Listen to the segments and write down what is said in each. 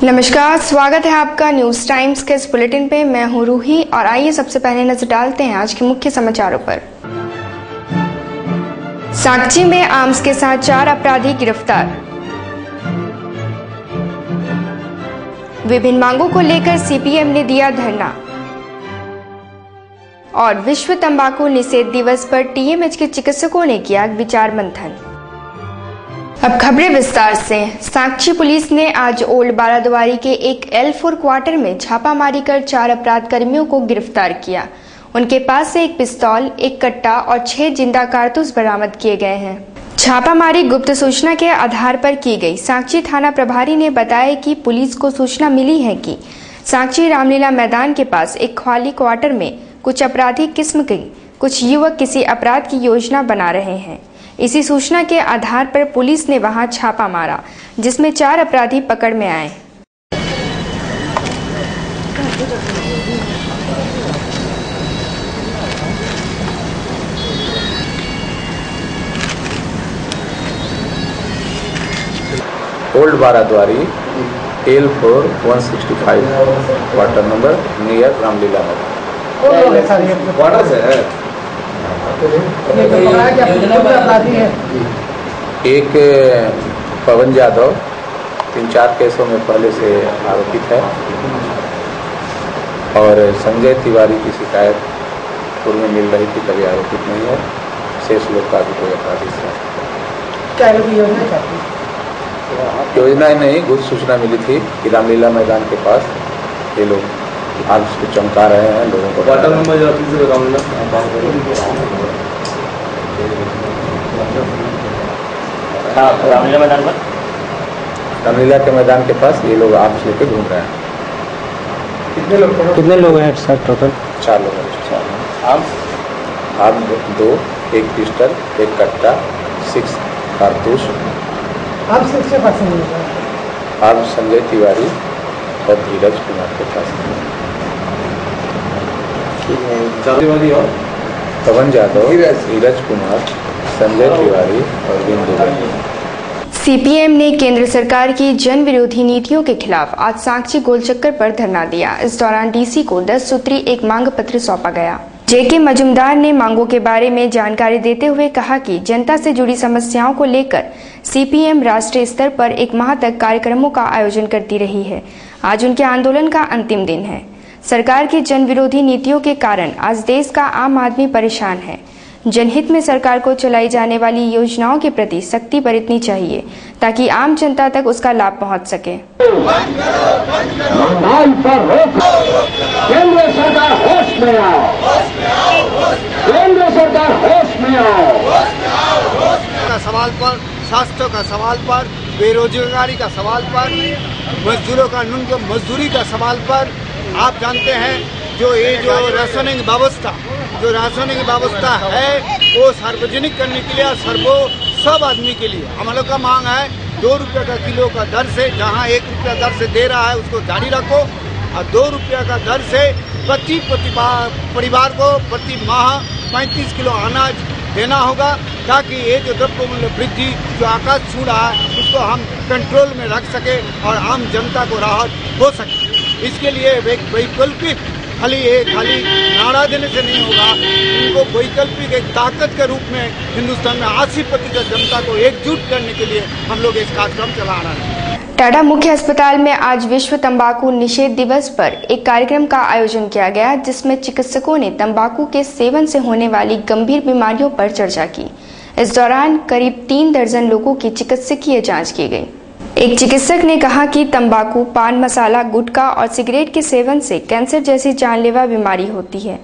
नमस्कार, स्वागत है आपका न्यूज टाइम्स के इस बुलेटिन पे। मैं हूं रूही और आइए सबसे पहले नजर डालते हैं आज के मुख्य समाचारों पर। सांची में आर्म्स के साथ 4 अपराधी गिरफ्तार। विभिन्न मांगों को लेकर सीपीएम ने दिया धरना। और विश्व तंबाकू निषेध दिवस पर टीएमएच के चिकित्सकों ने किया विचार मंथन। अब खबरें विस्तार से। सांची पुलिस ने आज ओल्ड बाराद्वारी के एक L4 क्वार्टर में छापामारी कर 4 अपराध कर्मियों को गिरफ्तार किया। उनके पास से एक पिस्तौल, एक कट्टा और 6 जिंदा कारतूस बरामद किए गए हैं। छापामारी गुप्त सूचना के आधार पर की गई। सांची थाना प्रभारी ने बताया कि पुलिस को सूचना मिली है कि सांची रामलीला मैदान के पास एक खाली क्वार्टर में कुछ अपराधी किस्म के कुछ युवक किसी अपराध की योजना बना रहे हैं। इसी सूचना के आधार पर पुलिस ने वहां छापा मारा, जिसमें 4 अपराधी पकड़ में आए। Old Baradwari L4 165 quarter number near Ramlila एक पवन यादव 3-4 केसों में पहले से आरोपित है और संजय तिवारी की शिकायत पूर्व में मिल रही थी, कभी आरोपित नहीं है। शेष लोग का भी कोई अपराधी है। योजना नहीं, गुप्त सूचना मिली थी कि रामलीला मैदान के पास ये लोग आर्म्स को चमका रहे हैं लोगों को। रामलीला मैदान पर, रामलीला के मैदान के पास ये लोग आर्म्स लेके घूम रहे हैं। कितने लोग हैं सर? टोटल 4 लोग हैं। आर्म्स 2, एक पिस्टल, एक कट्टा, 6 कारतूस। आर्म्स संजय तिवारी और धीरज कुमार के पास। और पवन यादव, धीरज कुमार, संजय तिवारी और बिंदु। सीपीएम ने केंद्र सरकार की जन विरोधी नीतियों के खिलाफ आज सांची गोलचक्कर पर धरना दिया। इस दौरान डीसी को 10 सूत्री एक मांग पत्र सौंपा गया। जेके मजुमदार ने मांगों के बारे में जानकारी देते हुए कहा कि जनता से जुड़ी समस्याओं को लेकर सीपीएम राष्ट्रीय स्तर पर 1 माह तक कार्यक्रमों का आयोजन करती रही है। आज उनके आंदोलन का अंतिम दिन है। सरकार की जन विरोधी नीतियों के कारण आज देश का आम आदमी परेशान है। जनहित में सरकार को चलाई जाने वाली योजनाओं के प्रति सख्ती बरतनी चाहिए ताकि आम जनता तक उसका लाभ पहुंच सके। केंद्र सरकार होश में आओ, केंद्र सरकार होश में आओ। का सवाल पर, स्वास्थ्य का सवाल पर, बेरोजगारी का सवाल पर, मजदूरों का न्यूनतम मजदूरी का सवाल पर, आप जानते हैं जो राशनिंग व्यवस्था है वो सार्वजनिक करने के लिए सब आदमी के लिए हम लोग का मांग है 2 रुपये का किलो का दर से, जहां 1 रुपया दर से दे रहा है उसको जारी रखो और 2 रुपये का दर से प्रति परिवार को प्रति माह 35 किलो अनाज देना होगा, ताकि ये जो द्रव्य मूल्य वृद्धि जो आकाश छू रहा है उसको हम कंट्रोल में रख सके और आम जनता को राहत हो सके। इसके लिए वैकल्पिक खाली नारा देने से नहीं होगा, उनको वैकल्पिक एक ताकत के रूप में हिंदुस्तान में 80% जनता को एकजुट करने के लिए हम लोग इस कार्यक्रम चला रहे हैं। टाटा मुख्य अस्पताल में आज विश्व तंबाकू निषेध दिवस पर एक कार्यक्रम का आयोजन किया गया, जिसमें चिकित्सकों ने तंबाकू के सेवन से होने वाली गंभीर बीमारियों पर चर्चा की। इस दौरान करीब 3 दर्जन लोगों की चिकित्सकीय जांच की गई। एक चिकित्सक ने कहा कि तंबाकू, पान मसाला, गुटखा और सिगरेट के सेवन से कैंसर जैसी जानलेवा बीमारी होती है।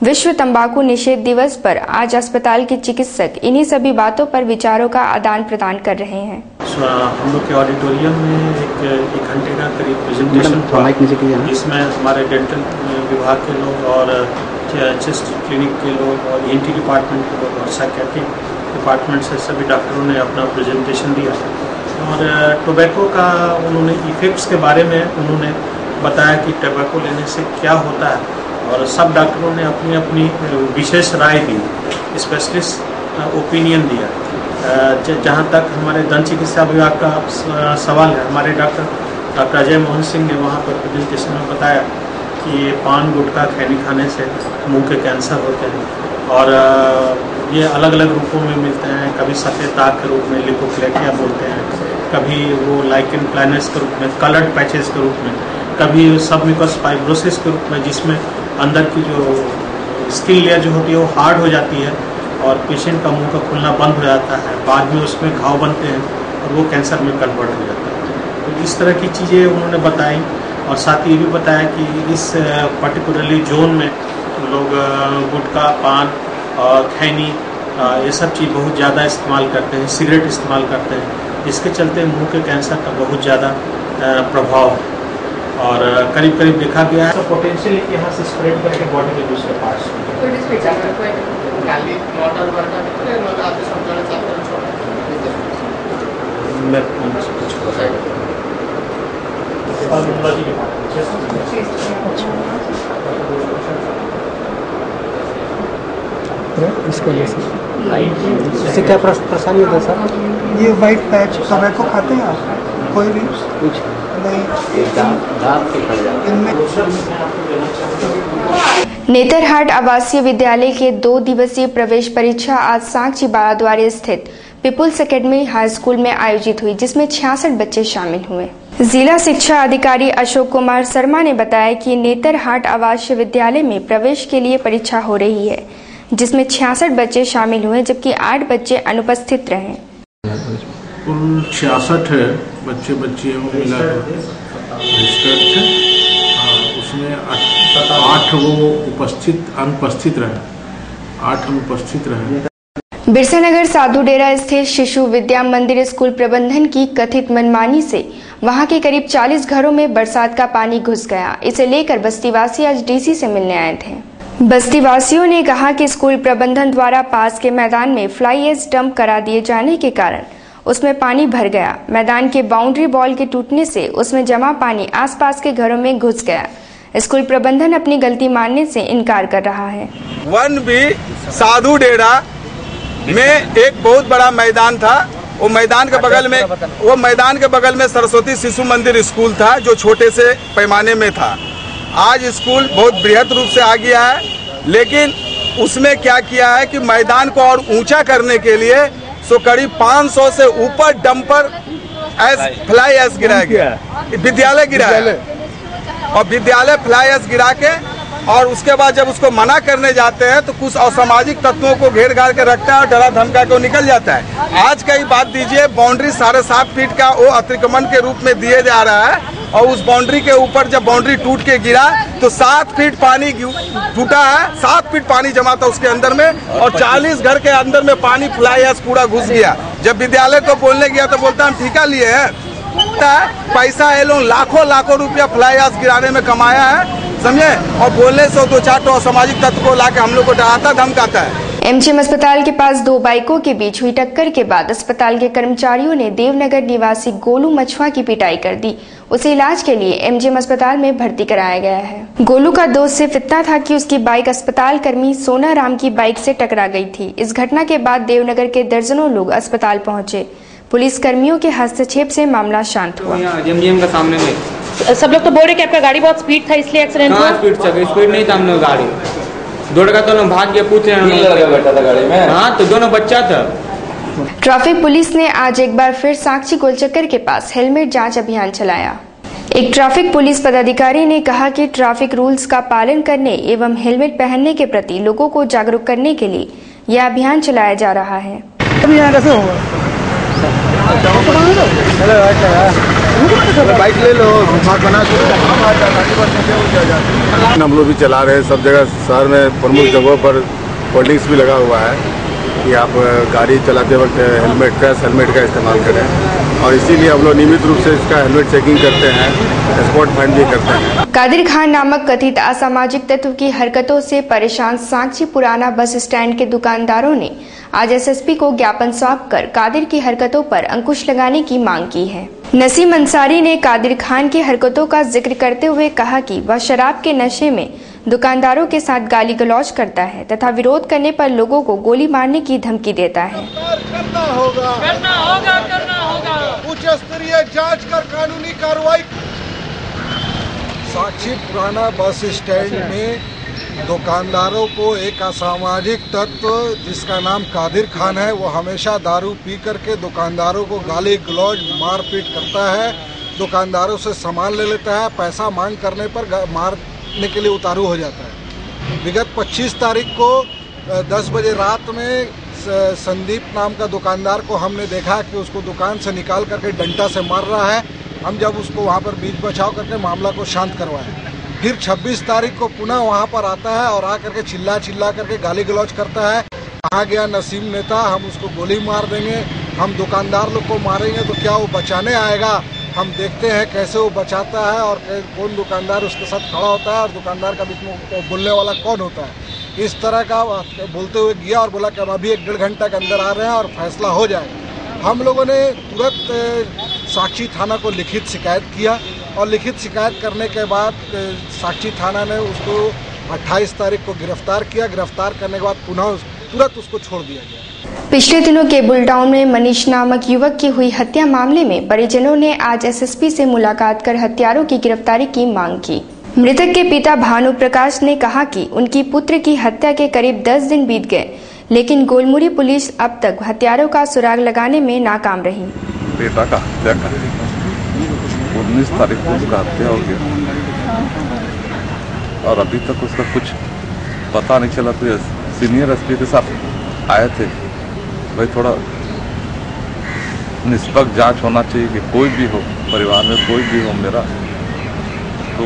विश्व तंबाकू निषेध दिवस पर आज अस्पताल के चिकित्सक इन्हीं सभी बातों पर विचारों का आदान प्रदान कर रहे हैं। हम लोग के ऑडिटोरियम में एक घंटे का करीब प्रेजेंटेशन था, जिसमें हमारे डेंटल विभाग के लोग और चेस्ट क्लिनिक के लोग और ENT डिपार्टमेंट के लोग और साइकेट्रिक डिपार्टमेंट से सभी डॉक्टरों ने अपना प्रेजेंटेशन दिया और टोबैको का उन्होंने इफ़ेक्ट्स के बारे में उन्होंने बताया कि टोबैको लेने से क्या होता है और सब डॉक्टरों ने अपनी अपनी विशेष राय दी, स्पेशलिस्ट ओपिनियन दिया। जहाँ तक हमारे दंत चिकित्सा विभाग का सवाल है, हमारे डॉक्टर डॉक्टर अजय मोहन सिंह ने वहाँ पर प्रेजेंटेशन में बताया कि ये पान गुटखा खैनी खाने से मुंह के कैंसर होते हैं और ये अलग अलग रूपों में मिलते हैं। कभी सफ़ेद दाग के रूप में लिपोप्लेकिया बोलते हैं, कभी वो लाइकन प्लानस के रूप में, कलर्ड पैचेस के रूप में, कभी सबम्यूकस फाइब्रोसिस के रूप में, जिसमें अंदर की जो स्किन लेयर जो होती है वो हार्ड हो जाती है और पेशेंट का मुंह का खुलना बंद हो जाता है। बाद में उसमें घाव बनते हैं और वो कैंसर में कन्वर्ट हो जाता है। तो इस तरह की चीज़ें उन्होंने बताई और साथ ही ये भी बताया कि इस पर्टिकुलरली जोन में लोग गुटखा, पान और खैनी ये सब चीज़ बहुत ज़्यादा इस्तेमाल करते हैं, सिगरेट इस्तेमाल करते हैं। इसके चलते मुंह के कैंसर का बहुत ज़्यादा प्रभाव है और करीब करीब देखा गया है। तो पोटेंशियल है कि यहाँ से स्प्रेड करके बॉडी के दूसरे पार्ट्स इसको इससे क्या परेशानी होता है सर? ये वाइट पैच टोबैको खाते हैं आप? कोई भी कुछ नहीं। नेतरहाट आवासीय विद्यालय के 2 दिवसीय प्रवेश परीक्षा आज सांची बाराद्वारी स्थित पीपुल्स एकेडमी हाई स्कूल में आयोजित हुई, जिसमें 66 बच्चे शामिल हुए। जिला शिक्षा अधिकारी अशोक कुमार शर्मा ने बताया कि नेतरहाट आवासीय विद्यालय में प्रवेश के लिए परीक्षा हो रही है, जिसमें 66 बच्चे शामिल हुए जबकि 8 बच्चे अनुपस्थित रहे। कुल 66 बच्चे मिलाकर रजिस्टर्ड थे, उसमें 8 वो अनुपस्थित रहे, 8 अनुपस्थित रहे। बिरसानगर साधु डेरा स्थित शिशु विद्या मंदिर स्कूल प्रबंधन की कथित मनमानी से वहां के करीब 40 घरों में बरसात का पानी घुस गया। इसे लेकर बस्तीवासी आज डीसी से मिलने आए थे। बस्तीवासियों ने कहा कि स्कूल प्रबंधन द्वारा पास के मैदान में फ्लाई एश डंप करा दिए जाने के कारण उसमें पानी भर गया। मैदान के बाउंड्री बॉल के टूटने से उसमें जमा पानी आसपास के घरों में घुस गया। स्कूल प्रबंधन अपनी गलती मानने से इनकार कर रहा है। वन भी साधु डेरा में एक बहुत बड़ा मैदान था। वो मैदान के बगल में सरस्वती शिशु मंदिर स्कूल था, जो छोटे से पैमाने में था। आज स्कूल बहुत बृहद रूप से आ गया है, लेकिन उसमें क्या किया है कि मैदान को और ऊंचा करने के लिए करीब 500 से ऊपर डंपर फ्लाई एश गिराया गया, विद्यालय गिराया और विद्यालय फ्लाई एश गिरा के और उसके बाद जब उसको मना करने जाते हैं तो कुछ असामाजिक तत्वों को घेर घार के रखता है और डरा धमका के निकल जाता है। आज का ही बात दीजिए, बाउंड्री 7.5 फीट का वो अतिक्रमण के रूप में दिए जा रहा है और उस बाउंड्री के ऊपर जब बाउंड्री टूट के गिरा तो 7 फीट पानी टूटा है, 7 फीट पानी जमा था उसके अंदर में और 40 घर के अंदर में पानी फ्लाई एश पूरा घुस गया। जब विद्यालय को बोलने गया तो बोलता हम ठेका लिए हैं, पैसा ये लोग लाखों रुपया फ्लाई एश गिराने में कमाया है, समझे, और बोलने से 2-4 असामाजिक तत्व को लाके हम लोग को डराता धमकाता है। एमजीएम अस्पताल के पास 2 बाइकों के बीच हुई टक्कर के बाद अस्पताल के कर्मचारियों ने देवनगर निवासी गोलू मछुआ की पिटाई कर दी। उसे इलाज के लिए एमजीएम अस्पताल में भर्ती कराया गया है। गोलू का दोष सिर्फ इतना था कि उसकी बाइक अस्पताल कर्मी सोना राम की बाइक से टकरा गई थी। इस घटना के बाद देवनगर के दर्जनों लोग अस्पताल पहुंचे। पुलिस कर्मियों के हस्तक्षेप से मामला शांत हुआ। एमजीएम का सामने में सब लोग तो बोल रहे कि आपका गाड़ी बहुत स्पीड था इसलिए एक्सीडेंट हुआ। स्पीड नहीं था, हम लोग गाड़ी दौड़ का तो भाग गया, पूछ रहे हैं। हाँ, तो दोनों बच्चा था। ट्रैफिक पुलिस ने आज एक बार फिर साक्षी गोलचक्कर के पास हेलमेट जांच अभियान चलाया। एक ट्रैफिक पुलिस पदाधिकारी ने कहा कि ट्रैफिक रूल्स का पालन करने एवं हेलमेट पहनने के प्रति लोगों को जागरूक करने के लिए यह अभियान चलाया जा रहा है। बाइक ले लो, हम लोग भी चला रहे हैं सब जगह। शहर में प्रमुख जगहों पर होर्डिंग्स भी लगा हुआ है कि आप गाड़ी चलाते वक्त हेलमेट का इस्तेमाल करें और इसीलिए हम लोग नियमित रूप से इसका हेलमेट चेकिंग करते हैं, स्पॉट फाइन भी करते हैं। कादिर खान नामक कथित असामाजिक तत्व की हरकतों से परेशान सांची पुराना बस स्टैंड के दुकानदारों ने आज एसएसपी को ज्ञापन सौंपकर कादिर की हरकतों पर अंकुश लगाने की मांग की है। नसीम अंसारी ने कादिर खान की हरकतों का जिक्र करते हुए कहा कि वह शराब के नशे में दुकानदारों के साथ गाली गलौज करता है तथा विरोध करने पर लोगों को गोली मारने की धमकी देता है। करना होगा उच्च स्तरीय जांच कर कानूनी कार्रवाई साक्षी पुराना बस स्टैंड में दुकानदारों को एक असामाजिक तत्व जिसका नाम कादिर खान है, वो हमेशा दारू पी करके दुकानदारों को गाली गलौज मारपीट करता है, दुकानदारों से सामान ले लेता है, पैसा मांग करने पर मारने के लिए उतारू हो जाता है। विगत 25 तारीख को 10 बजे रात में संदीप नाम का दुकानदार को हमने देखा कि उसको दुकान से निकाल करके डंडा से मार रहा है। हम जब उसको वहाँ पर बीच बचाव करके मामला को शांत करवाया, फिर 26 तारीख को पुनः वहाँ पर आता है और आकर के चिल्ला करके गाली गलौज करता है। कहाँ गया नसीम नेता, हम उसको गोली मार देंगे, हम दुकानदार लोग को मारेंगे तो क्या वो बचाने आएगा, हम देखते हैं कैसे वो बचाता है और कौन दुकानदार उसके साथ खड़ा होता है और दुकानदार का बीच में बोलने वाला कौन होता है। इस तरह का बोलते हुए गया और बोला कि हम अभी 1-1.5 घंटा के अंदर आ रहे हैं और फैसला हो जाएगा। हम लोगों ने तुरंत साक्षी थाना को लिखित शिकायत किया और लिखित शिकायत करने के बाद साक्षी थाना ने उसको 28 तारीख को गिरफ्तार किया। गिरफ्तार करने के बाद पुनः तुरंत उसको छोड़ दिया गया। पिछले दिनों केबुल टाउन में मनीष नामक युवक की हुई हत्या मामले में परिजनों ने आज एसएसपी से मुलाकात कर हत्यारों की गिरफ्तारी की मांग की। मृतक के पिता भानु प्रकाश ने कहा कि उनकी पुत्र की हत्या के करीब 10 दिन बीत गए, लेकिन गोलमुरी पुलिस अब तक हत्यारों का सुराग लगाने में नाकाम रही। बेटा का हत्या कर 19 तारीख को उसका हत्या हो गया और अभी तक उसका कुछ पता नहीं चला। तो सीनियर एसपी के साथ आए थे, भाई थोड़ा निष्पक्ष जांच होना चाहिए कि कोई भी हो, परिवार में कोई भी हो मेरा। तो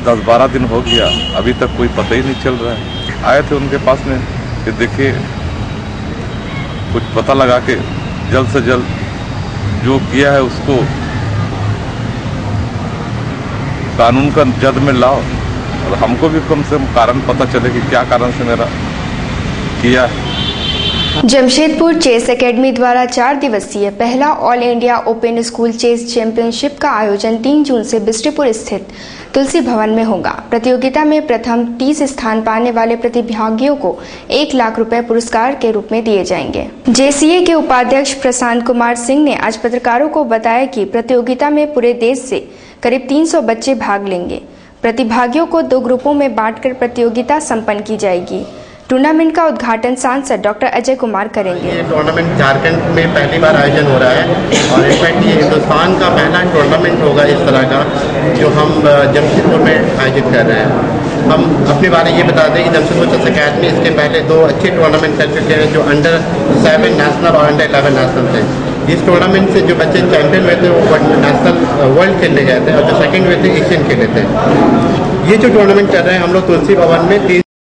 10-12 दिन हो गया, अभी तक कोई पता ही नहीं चल रहा है। आए थे उनके पास में कि देखिए कुछ पता लगा के जल्द से जल्द जो किया है उसको कानून का जद में लाओ और हमको भी कम से कम कारण पता चले कि क्या कारण से मेरा किया है। जमशेदपुर चेस एकेडमी द्वारा 4 दिवसीय पहला all India open school chess championship का आयोजन 3 जून से बिस्ट्रीपुर स्थित तुलसी भवन में होगा। प्रतियोगिता में प्रथम 30 स्थान पाने वाले प्रतिभागियों को 1 लाख रुपए पुरस्कार के रूप में दिए जाएंगे। जेसीए के उपाध्यक्ष प्रशांत कुमार सिंह ने आज पत्रकारों को बताया कि प्रतियोगिता में पूरे देश से करीब 300 बच्चे भाग लेंगे। प्रतिभागियों को 2 ग्रुपों में बांटकर प्रतियोगिता संपन्न की जाएगी। टूर्नामेंट का उद्घाटन सांसद डॉक्टर अजय कुमार करेंगे। ये टूर्नामेंट झारखंड में पहली बार आयोजन हो रहा है और इनफैक्ट ये हिंदुस्तान का पहला टूर्नामेंट होगा इस तरह का जो हम जमशेदपुर में आयोजित कर रहे हैं। हम अपने बारे ये बता दें कि जमशेदपुर चेस अकेडमी इसके पहले 2 अच्छे टूर्नामेंट कर चुके हैं जो अंडर 7 नेशनल और अंडर 11 नेशनल थे। इस टूर्नामेंट से जो बच्चे चैंपियन हुए थे वो नेशनल वर्ल्ड खेलने गए थे और जो सेकेंड हुए थे एशियन खेले थे। ये जो टूर्नामेंट कर रहे हैं हम लोग तुलसी भवन में